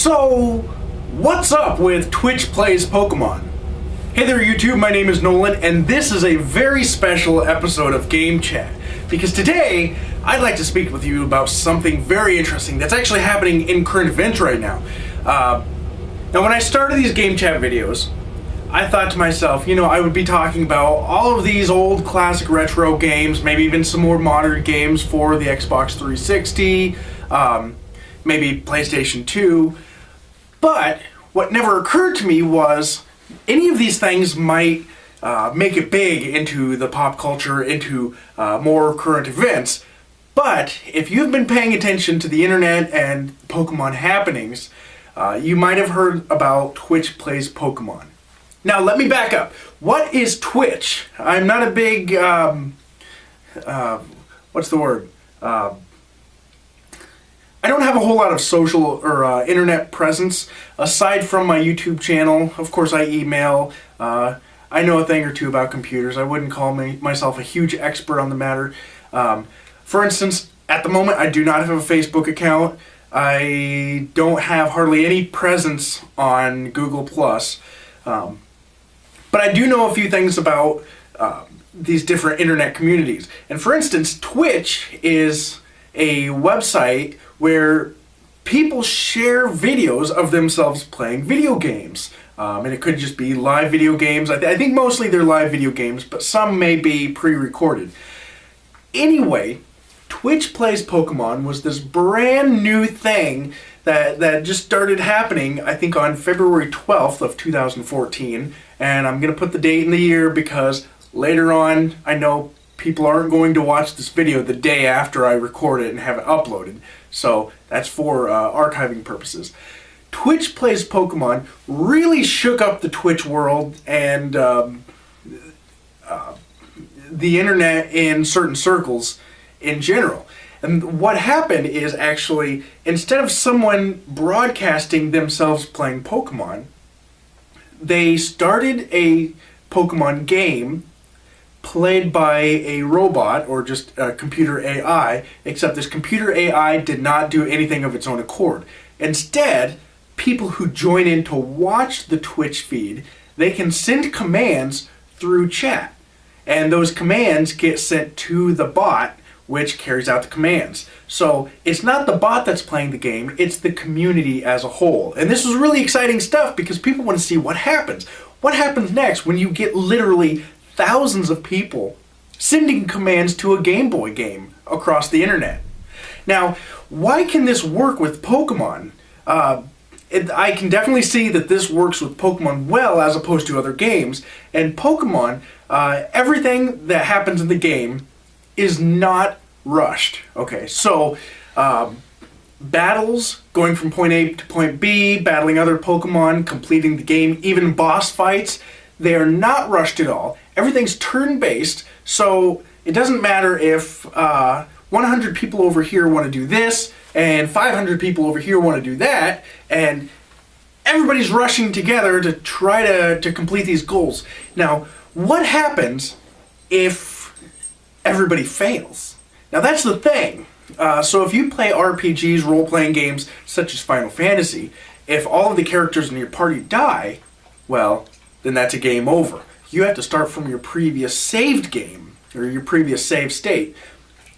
So, what's up with Twitch Plays Pokemon? Hey there YouTube, my name is Nolan, and this is a very special episode of Game Chat. Because today, I'd like to speak with you about something very interesting that's actually happening in current events right now. Now when I started these Game Chat videos, I thought to myself, I would be talking about all of these old classic retro games, maybe even some more modern games for the Xbox 360, maybe PlayStation 2, but what never occurred to me was any of these things might make it big into the pop culture, into more current events. But if you've been paying attention to the internet and Pokemon happenings, you might have heard about Twitch Plays Pokemon. Now let me back up. What is Twitch? I'm not a big, what's the word? I don't have a whole lot of social or internet presence aside from my YouTube channel. Of course, I email. I know a thing or two about computers. I wouldn't call myself a huge expert on the matter. For instance, at the moment, I do not have a Facebook account. I don't have hardly any presence on Google+. But I do know a few things about these different internet communities. And for instance, Twitch is a website where people share videos of themselves playing video games. And it could just be live video games. I think mostly they're live video games, but some may be pre-recorded. Anyway, Twitch Plays Pokemon was this brand new thing that just started happening, I think on February 12th of 2014. And I'm going to put the date and the year because later on, I know people aren't going to watch this video the day after I record it and have it uploaded. So that's for archiving purposes. Twitch Plays Pokemon really shook up the Twitch world and the internet in certain circles in general. And what happened is actually, instead of someone broadcasting themselves playing Pokemon, they started a Pokemon game played by a robot or just a computer AI, except this computer AI did not do anything of its own accord. Instead, people who join in to watch the Twitch feed, they can send commands through chat. And those commands get sent to the bot, which carries out the commands. So it's not the bot that's playing the game, it's the community as a whole. And this is really exciting stuff because people want to see what happens. What happens next when you get literally thousands of people sending commands to a Game Boy game across the internet? Now, why can this work with Pokemon? I can definitely see that this works with Pokemon well as opposed to other games. And Pokemon, everything that happens in the game is not rushed. Okay, so battles, going from point A to point B, battling other Pokemon, completing the game, even boss fights, they are not rushed at all. Everything's turn-based, so it doesn't matter if 100 people over here want to do this, and 500 people over here want to do that, and everybody's rushing together to try to complete these goals. Now, what happens if everybody fails? Now, that's the thing. So if you play RPGs, role-playing games, such as Final Fantasy, if all of the characters in your party die, well, then that's a game over. You have to start from your previous saved game, or your previous save state.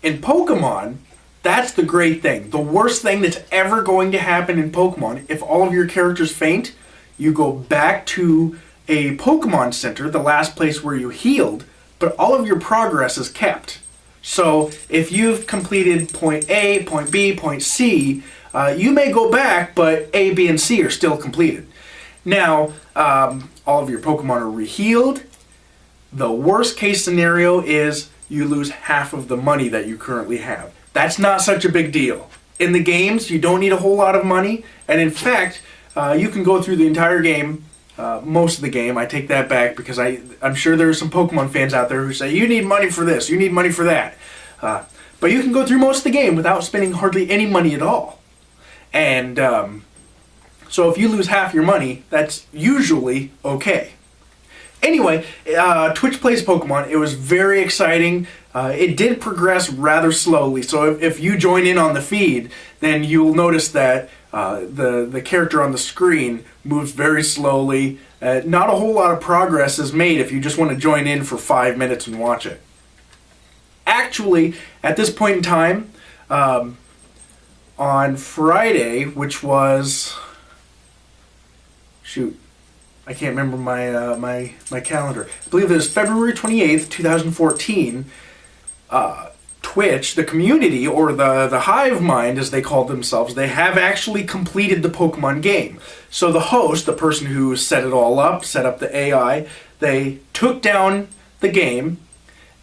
In Pokemon, that's the great thing. The worst thing that's ever going to happen in Pokemon, if all of your characters faint, you go back to a Pokemon Center, the last place where you healed, but all of your progress is kept. So if you've completed point A, point B, point C, you may go back, but A, B, and C are still completed. Now, all of your Pokemon are re-healed. The worst case scenario is you lose half of the money that you currently have. That's not such a big deal. In the games, you don't need a whole lot of money, and in fact, you can go through the entire game, most of the game. I take that back because I'm sure there are some Pokemon fans out there who say, you need money for this, you need money for that. But you can go through most of the game without spending hardly any money at all. And so if you lose half your money, that's usually okay. Anyway, Twitch Plays Pokemon, it was very exciting. It did progress rather slowly, so if you join in on the feed, then you'll notice that The character on the screen moves very slowly. Not a whole lot of progress is made if you just want to join in for 5 minutes and watch it. Actually, at this point in time, on Friday, which was... Shoot, I can't remember my calendar. I believe it was February 28th, 2014. Twitch, the community, or the hive mind as they call themselves, they have actually completed the Pokemon game. So the host, the person who set it all up, set up the AI, they took down the game,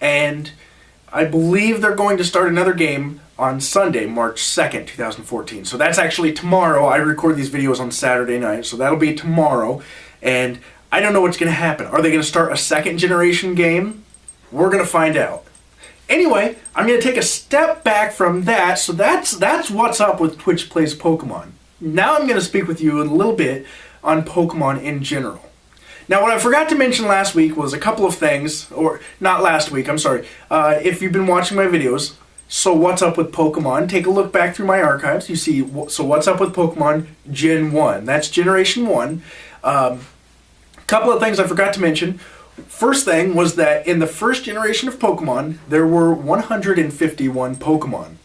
and I believe they're going to start another game on Sunday, March 2nd, 2014. So that's actually tomorrow. I record these videos on Saturday night, so that'll be tomorrow. And I don't know what's going to happen. Are they going to start a second generation game? We're going to find out. Anyway, I'm going to take a step back from that. So that's what's up with Twitch Plays Pokemon. Now I'm going to speak with you a little bit on Pokemon in general. Now, what I forgot to mention last week was a couple of things, or not last week, I'm sorry. If you've been watching my videos, so what's up with Pokemon? Take a look back through my archives. You see, so what's up with Pokemon Gen 1? That's Generation 1. Couple of things I forgot to mention. First thing was that in the first generation of Pokemon, there were 151 Pokemon.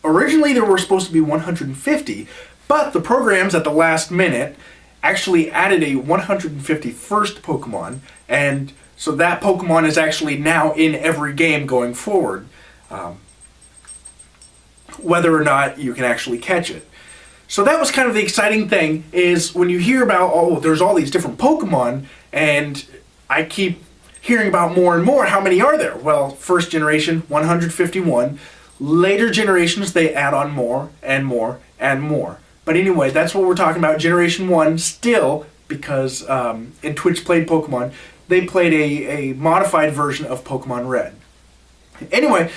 Originally, there were supposed to be 150, but the programs at the last minute actually added a 151st Pokemon, and so that Pokemon is actually now in every game going forward, whether or not you can actually catch it. So that was kind of the exciting thing, is when you hear about, oh, there's all these different Pokemon, and I keep hearing about more and more. How many are there? Well, first generation, 151. Later generations, they add on more and more and more. But anyway, that's what we're talking about, Generation 1 still, because in Twitch Played Pokemon, they played a modified version of Pokemon Red. Anyway,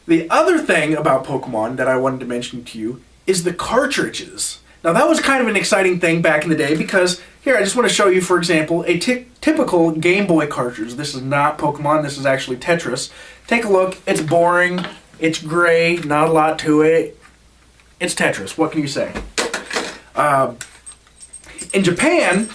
the other thing about Pokemon that I wanted to mention to you is the cartridges. Now that was kind of an exciting thing back in the day because, here, I just want to show you, for example, a typical Game Boy cartridge. This is not Pokemon, this is actually Tetris. Take a look, it's boring, it's gray, not a lot to it. It's Tetris, what can you say? In Japan,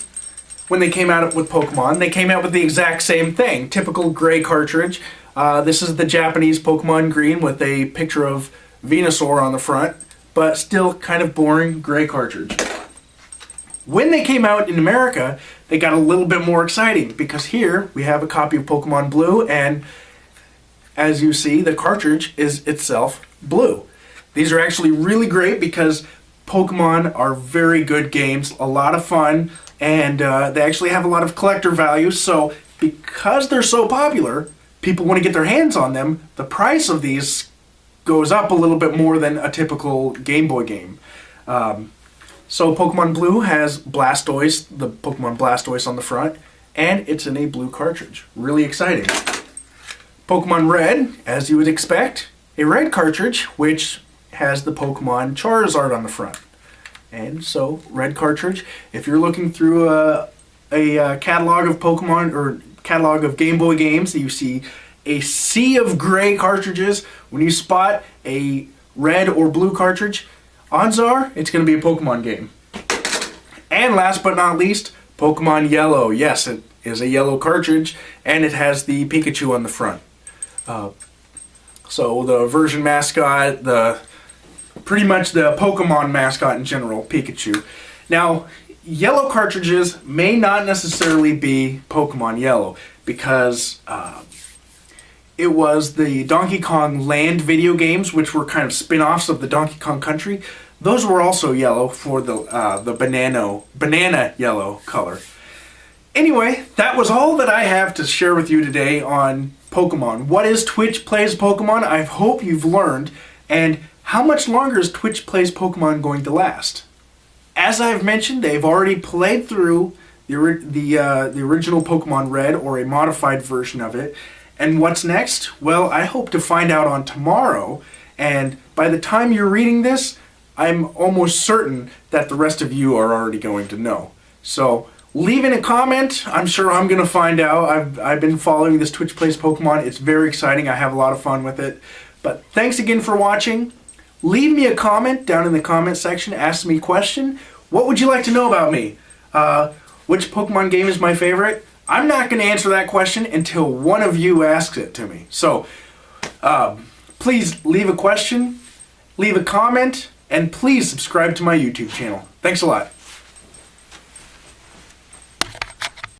when they came out with Pokemon, they came out with the exact same thing. Typical gray cartridge. This is the Japanese Pokemon Green with a picture of Venusaur on the front, but still kind of boring gray cartridge. When they came out in America, they got a little bit more exciting because here we have a copy of Pokemon Blue, and as you see, the cartridge is itself blue. These are actually really great because Pokemon are very good games, a lot of fun, and they actually have a lot of collector value. So because they're so popular, people want to get their hands on them. The price of these goes up a little bit more than a typical Game Boy game. So Pokemon Blue has Blastoise, the Pokemon Blastoise on the front, and it's in a blue cartridge. Really exciting. Pokemon Red, as you would expect, a red cartridge, which has the Pokemon Charizard on the front. And so, red cartridge. If you're looking through a catalog of Pokemon or catalog of Game Boy games, you see a sea of gray cartridges. When you spot a red or blue cartridge, odds are it's going to be a Pokemon game. And last but not least, Pokemon Yellow. Yes, it is a yellow cartridge, and it has the Pikachu on the front. So the version mascot, pretty much the Pokemon mascot in general, Pikachu. Now, yellow cartridges may not necessarily be Pokemon Yellow because it was the Donkey Kong Land video games, which were kind of spin-offs of the Donkey Kong Country. Those were also yellow for the banana yellow color. Anyway, that was all that I have to share with you today on Pokemon. What is Twitch Plays Pokemon? I hope you've learned. And how much longer is Twitch Plays Pokemon going to last? As I've mentioned, they've already played through the original Pokemon Red, or a modified version of it. And what's next? Well, I hope to find out on tomorrow. And by the time you're reading this, I'm almost certain that the rest of you are already going to know. So leave in a comment. I'm sure I'm going to find out. I've been following this Twitch Plays Pokemon. It's very exciting. I have a lot of fun with it. But thanks again for watching. leave me a comment down in the comment section. Ask me a question. What would you like to know about me? Which Pokemon game is my favorite? I'm not going to answer that question until one of you asks it to me. So, please leave a question, leave a comment, and please subscribe to my YouTube channel. Thanks a lot.